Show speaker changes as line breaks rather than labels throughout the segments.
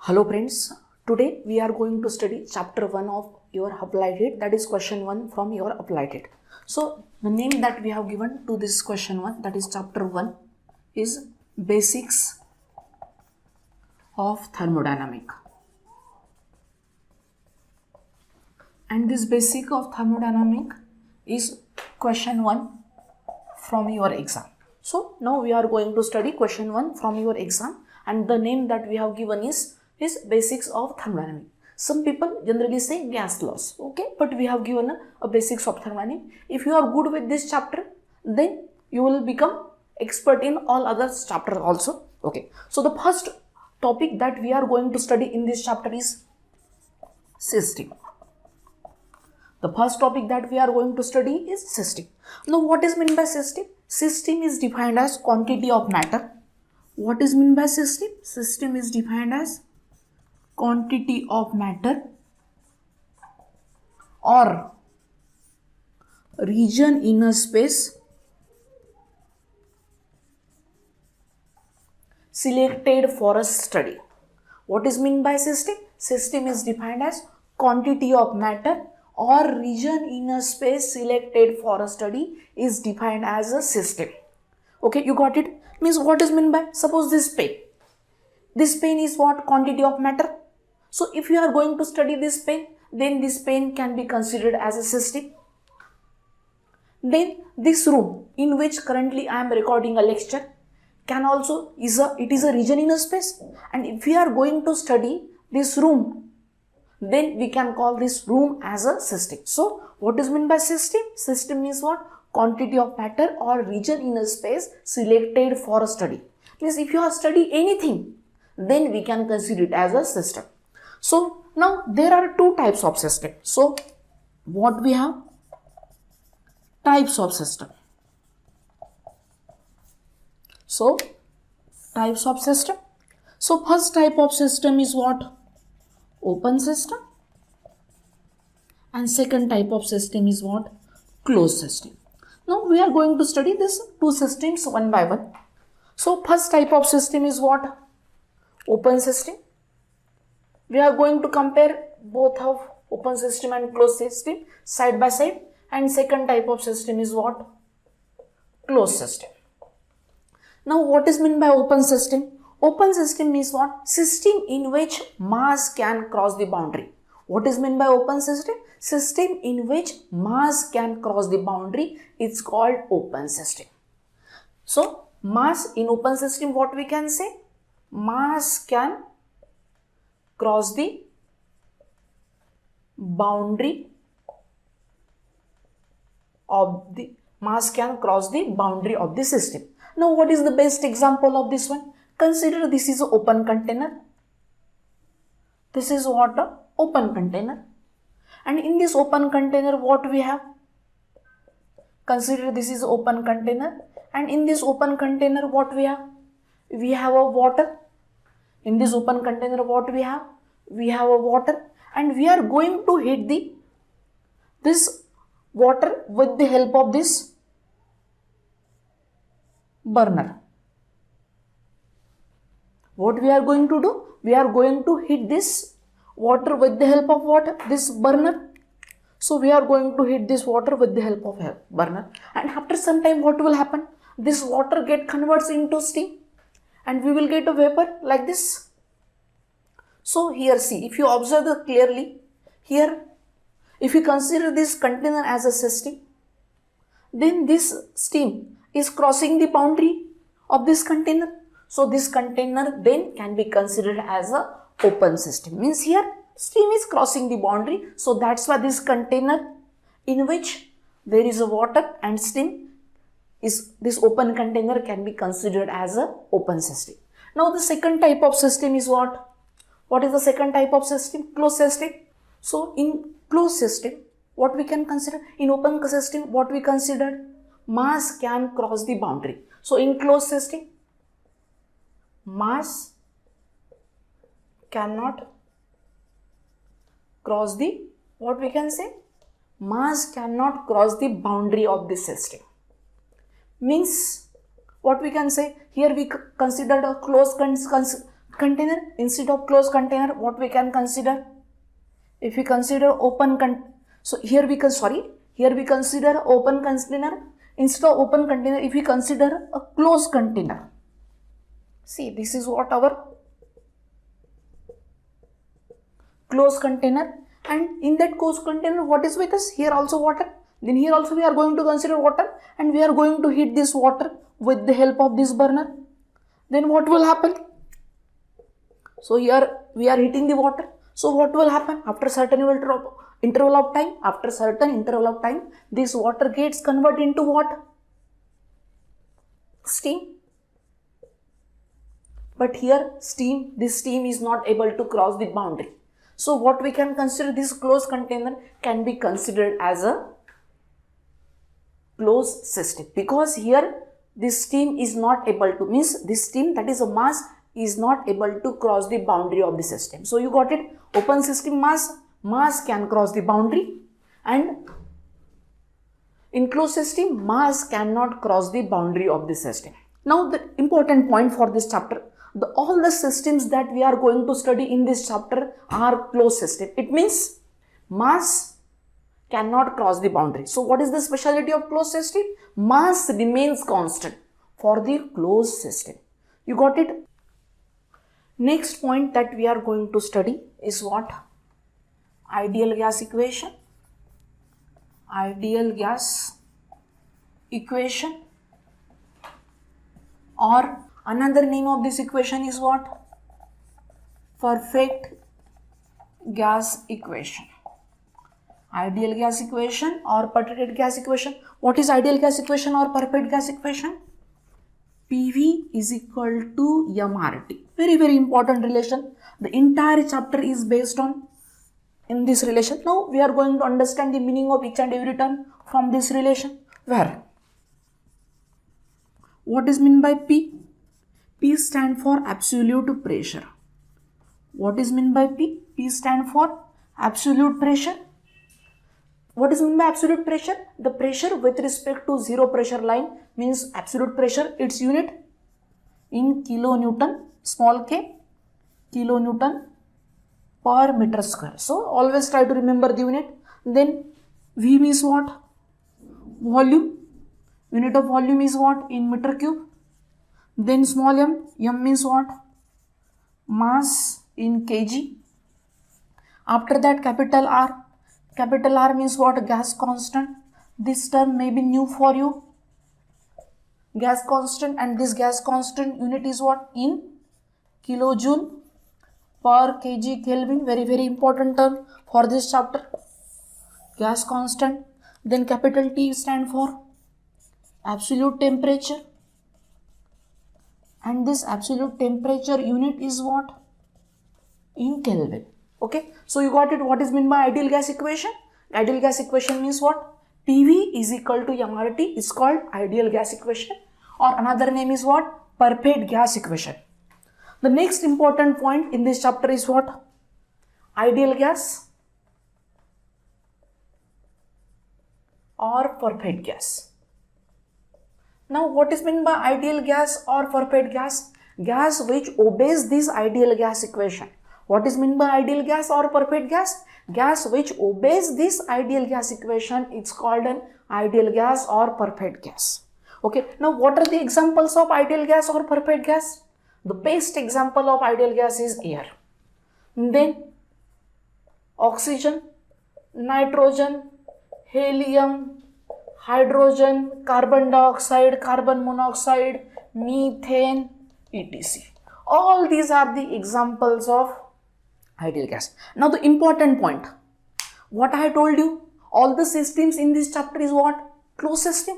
Hello friends, today we are going to study chapter 1 of your applied it, that is question 1 from your applied it. So the name that we have given to this question 1, that is chapter 1, is basics of thermodynamic. And this basic of thermodynamic is question 1 from your exam. So now we are going to study question 1 from your exam, and the name that we have given is basics of thermodynamic. Some people generally say gas laws, okay, but we have given a basics of thermodynamic. If you are good with this chapter, then you will become expert in all other chapters also. Okay, so the first topic that we are going to study in this chapter is system. The first topic that we are going to study is system. Now what is meant by system? System is defined as quantity of matter. What is meant by system? System is defined as quantity of matter or region in a space selected for a study. What is meant by system? System is defined as quantity of matter or region in a space selected for a study is defined as a system. Okay, you got it? Means what is meant by, suppose this pen. This pen is what? Quantity of matter. So if you are going to study this pen, then this pen can be considered as a system. Then this room in which currently I am recording a lecture can also is a region in a space. And if we are going to study this room, then we can call this room as a system. So what is meant by system? System means what? Quantity of matter or region in a space selected for a study. Means if you are studying anything, then we can consider it as a system. So now there are two types of system. So what we have? Types of system. So types of system. So first type of system is what? Open system. And second type of system is what? Closed system. Now we are going to study these two systems one by one. So first type of system is what? Open system. We are going to compare both of open system and closed system side by side. And second type of system is what? Closed system. Now what is meant by open system? Open system is what? System in which mass can cross the boundary. What is meant by open system? System in which mass can cross the boundary is called open system. So mass in open system, what we can say? Mass can cross the boundary of the system. Now what is the best example of this one? Consider this is an open container. This is what? An open container. And in this open container, what we have? Consider this is an open container. And in this open container, what we have? We have a water. In this open container, what we have? We have a water. And we are going to heat this water with the help of this burner. What we are going to do? We are going to heat this water with the help of what? This burner. So we are going to heat this water with the help of a burner. And after some time, what will happen? This water converts into steam. And we will get a vapor like this. So here see, if you observe clearly, here, if you consider this container as a system, then this steam is crossing the boundary of this container. So this container then can be considered as a open system. Means here steam is crossing the boundary. So that's why this container in which there is a water and steam is this open container can be considered as a open system. Now the second type of system is what? What is the second type of system? Closed system. So in closed system, what we can consider? In open system, what we consider? Mass can cross the boundary. So in closed system, mass cannot cross the, what we can say? Mass cannot cross the boundary of this system. Means what we can say? Here we considered a closed container. Instead of closed container, what we can consider? If we consider open here we consider open container. Instead of open container, if we consider a closed container. See, this is what our closed container, and in that closed container, what is with us? Here also water. Then here also we are going to consider water, and we are going to heat this water with the help of this burner. Then what will happen? So here we are heating the water. So what will happen? After certain interval of time, this water gets converted into what? Steam. But here this steam is not able to cross the boundary. So what we can consider, this closed container can be considered as a closed system, because here this steam is not able to, means this steam, that is a mass, is not able to cross the boundary of the system. So you got it? Open system mass can cross the boundary, and in closed system, mass cannot cross the boundary of the system. Now the important point for this chapter, all the systems that we are going to study in this chapter are closed system. It means mass cannot cross the boundary. So what is the specialty of closed system? Mass remains constant for the closed system. You got it? Next point that we are going to study is what? Ideal gas equation. Ideal gas equation, or another name of this equation is what? Perfect gas equation. Ideal gas equation or perfect gas equation. What is ideal gas equation or perfect gas equation? PV is equal to mRT. Very, very important relation. The entire chapter is based on in this relation. Now we are going to understand the meaning of each and every term from this relation. Where? What is meant by P? P stand for absolute pressure. What is meant by P? P stand for absolute pressure. What is meant by absolute pressure? The pressure with respect to zero pressure line means absolute pressure, its unit in kilonewton, small k, kilonewton per meter square. So always try to remember the unit. Then V means what? Volume. Unit of volume is what? In meter cube. Then small m. M means what? Mass in kg. After that capital R. Capital R means what? Gas constant. This term may be new for you. Gas constant, and this gas constant unit is what? In kilojoule per kg Kelvin. Very, very important term for this chapter. Gas constant. Then capital T stand for absolute temperature. And this absolute temperature unit is what? In Kelvin. Okay. So you got it. What is meant by ideal gas equation? Ideal gas equation means what? PV is equal to mRT is called ideal gas equation, or another name is what? Perfect gas equation. The next important point in this chapter is what? Ideal gas or perfect gas. Now what is meant by ideal gas or perfect gas? Gas which obeys this ideal gas equation. What is meant by ideal gas or perfect gas? Gas which obeys this ideal gas equation is called an ideal gas or perfect gas. Okay, now what are the examples of ideal gas or perfect gas? The best example of ideal gas is air. Then oxygen, nitrogen, helium, hydrogen, carbon dioxide, carbon monoxide, methane, etc. All these are the examples of ideal gas. Now the important point, what I told you, all the systems in this chapter is what? Closed system,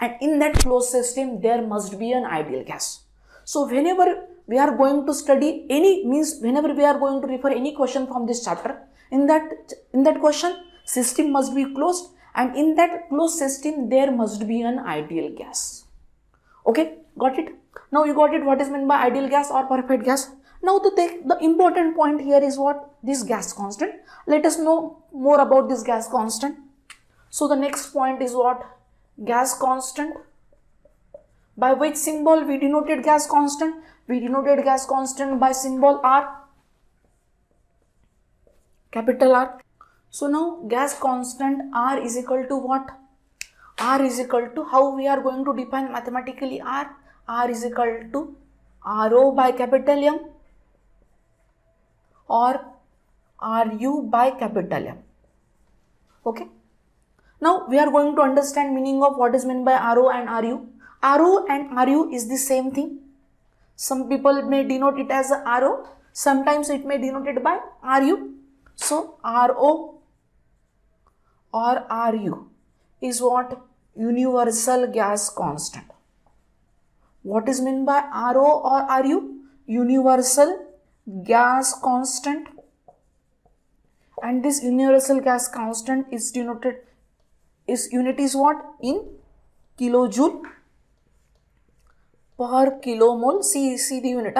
and in that closed system there must be an ideal gas. So whenever we are going to study whenever we are going to refer any question from this chapter, in that question system must be closed, and in that closed system there must be an ideal gas. Okay, got it? Now you got it, what is meant by ideal gas or perfect gas. Now the important point here is what? This gas constant. Let us know more about this gas constant. So the next point is what? Gas constant. By which symbol we denoted gas constant? We denoted gas constant by symbol R, capital R. So now gas constant R is equal to what? R is equal to, how we are going to define mathematically R? R is equal to Rho by capital M or Ru by capital M. Okay. Now we are going to understand meaning of what is meant by Rho and Ru. Rho and Ru is the same thing. Some people may denote it as a Rho. Sometimes it may denoted by Ru. So Ro or Ru is what? Universal gas constant. What is meant by Rho or Ru? Universal gas constant. And this universal gas constant is denoted, its unit is what? In kilojoule per kilomole. See the unit,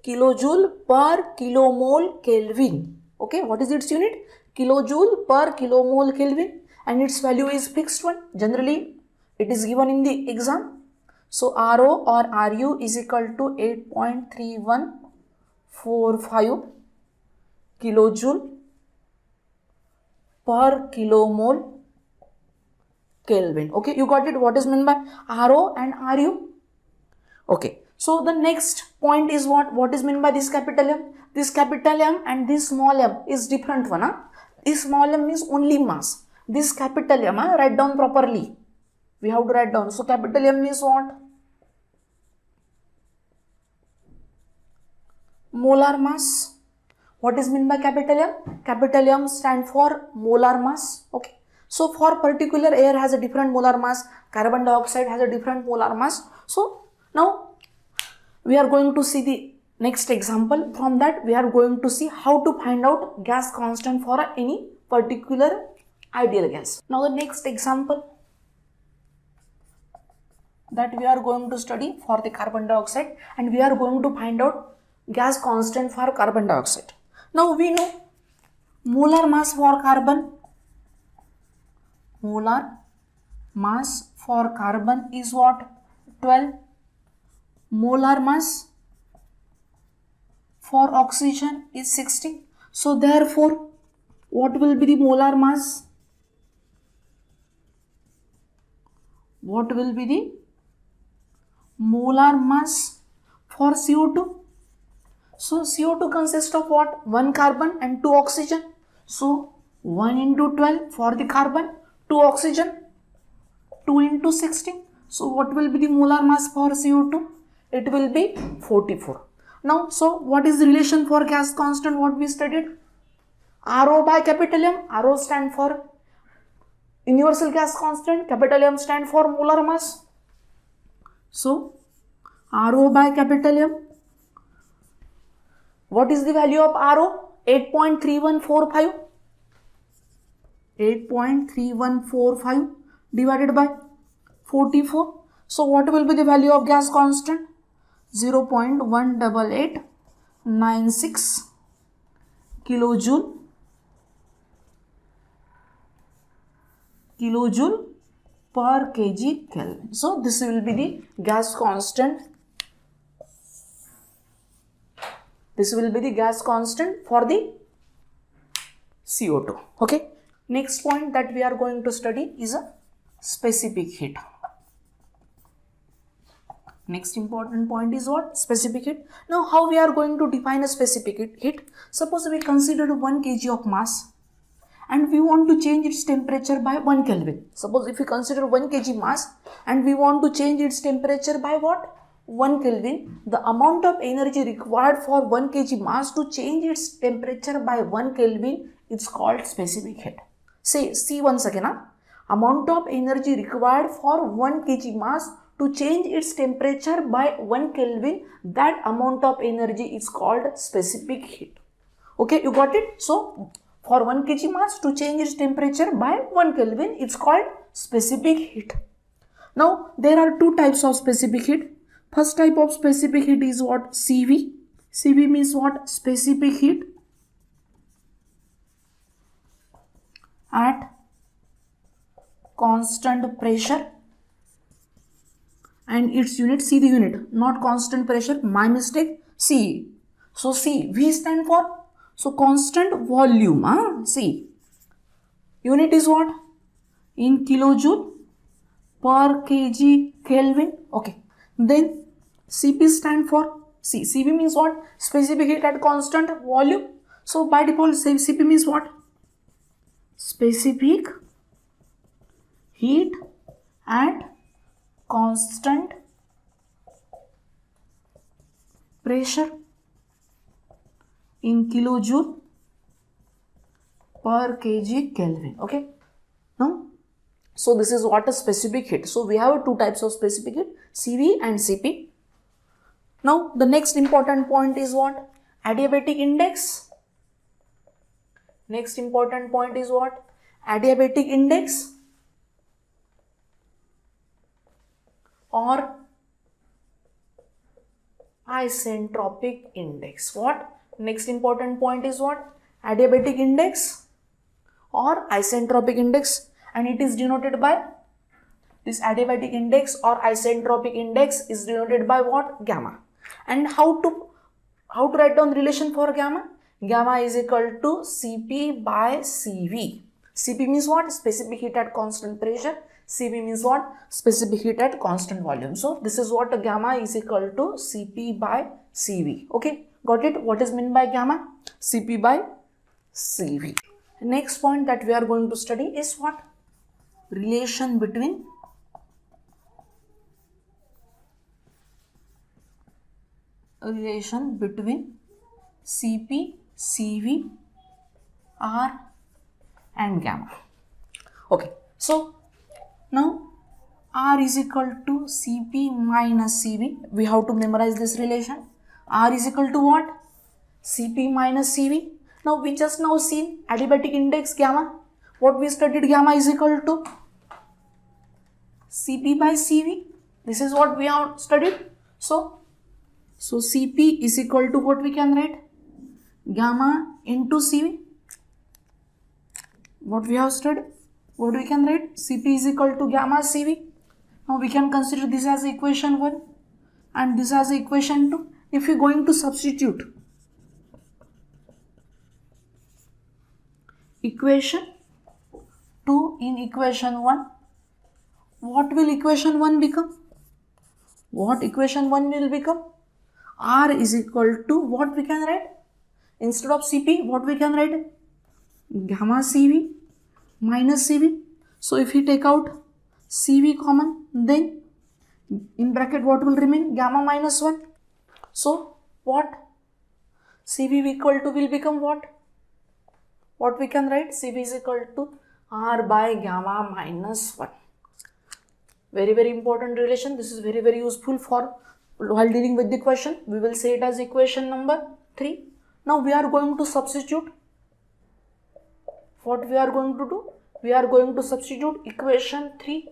kilojoule per kilomole Kelvin. Okay, what is its unit? Kilojoule per kilomole Kelvin, and its value is fixed one. Generally, it is given in the exam. So Rho or Ru is equal to 8.3145 kilojoule per kilomole Kelvin. Okay, you got it? What is meant by Rho and Ru? Okay, so the next point is what? What is meant by this capital M? This capital M and this small m is different one. This small m means only mass. This capital M, write down properly. We have to write down. So capital M means what? Molar mass. What is meant by capital M? Capital M stand for molar mass. Okay. So for particular air has a different molar mass. Carbon dioxide has a different molar mass. So now we are going to see the next example. From that we are going to see how to find out gas constant for any particular ideal gas. Now the next example that we are going to study for the carbon dioxide, and we are going to find out gas constant for carbon dioxide. Now we know molar mass for carbon. Molar mass for carbon is what? 12. Molar mass for oxygen is 60. So therefore, what will be the molar mass? What will be the molar mass for CO2? So CO2 consists of what? 1 carbon and 2 oxygen. So 1 into 12 for the carbon, 2 oxygen, 2 into 60. So what will be the molar mass for CO2? It will be 44. Now, so what is the relation for gas constant? What we studied? Rho by capital M. Rho stand for universal gas constant. Capital M stand for molar mass. So Rho by capital M. What is the value of Rho? 8.3145. 8.3145 divided by 44. So what will be the value of gas constant? 0.18896 kilojoule per kg Kelvin. So this will be the gas constant. This will be the gas constant for the CO2. Okay. Next point that we are going to study is a specific heat. Next important point is what? Specific heat. Now how we are going to define a specific heat? Suppose we consider 1 kg of mass and we want to change its temperature by 1 Kelvin. Suppose if we consider 1 kg mass and we want to change its temperature by what? 1 Kelvin. The amount of energy required for 1 kg mass to change its temperature by 1 Kelvin is called specific heat. See once again. Amount of energy required for 1 kg mass to change its temperature by 1 Kelvin, that amount of energy is called specific heat. Okay, you got it? So, for 1 kg mass to change its temperature by 1 Kelvin, it's called specific heat. Now, there are two types of specific heat. First type of specific heat is what? CV. CV means what? Specific heat at constant pressure and its unit, see the unit, not constant pressure, my mistake, C. So C, V stand for, so constant volume, C. Unit is what? In kilojoule per kg Kelvin, okay. Then Cp stand for, C, Cp means what? Specific heat at constant volume. So by default, Cp means what? Specific heat at constant pressure in kilojoule per kg Kelvin, okay. Now, so this is what a specific heat. So we have two types of specific heat, Cv and Cp. Now the next important point is what? Adiabatic index. Next important point is what? Adiabatic index or isentropic index. What? Next important point is what? Adiabatic index or isentropic index, and it is denoted by, this adiabatic index or isentropic index is denoted by what? Gamma. And how to write down relation for gamma? Gamma is equal to Cp by Cv. Cp means what? Specific heat at constant pressure. Cv means what? Specific heat at constant volume. So this is what a gamma is equal to Cp by Cv. Okay, got it? What is meant by gamma? Cp by Cv. Next point that we are going to study is what? Relation between Cp, Cv, R and gamma. Okay, so now R is equal to Cp minus Cv. We have to memorize this relation. R is equal to what? Cp minus Cv. Now we just now seen adiabatic index gamma. What we studied, gamma is equal to Cp by Cv. This is what we have studied. So Cp is equal to what we can write? Gamma into Cv. What we have studied? What we can write? Cp is equal to gamma Cv. Now we can consider this as equation 1 and this as equation 2. If we are going to substitute equation 2 in equation 1, what will equation 1 become? What equation 1 will become? R is equal to what we can write? Instead of Cp, what we can write? Gamma Cv minus Cv. So if we take out Cv common, then in bracket what will remain? Gamma minus 1. So what? Cv equal to will become what? What we can write? Cv is equal to R by gamma minus 1. Very, very important relation. This is very, very useful for while dealing with the question. We will say it as equation number 3. Now we are going to substitute. What we are going to do? We are going to substitute equation 3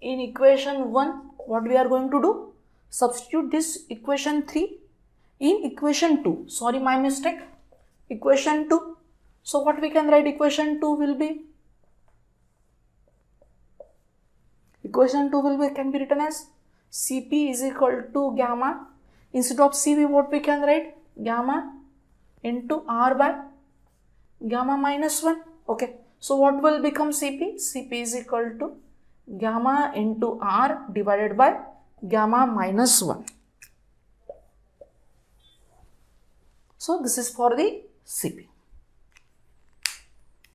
in equation 1. What we are going to do? Substitute this equation 3 in equation 2. Sorry, my mistake. Equation 2. So what we can write? Equation 2 will be, equation 2 will be, can be written as Cp is equal to gamma. Instead of Cv, what we can write? Gamma into R by gamma minus 1. Okay. So what will become Cp? Cp is equal to gamma into R divided by gamma minus 1. So this is for the Cp.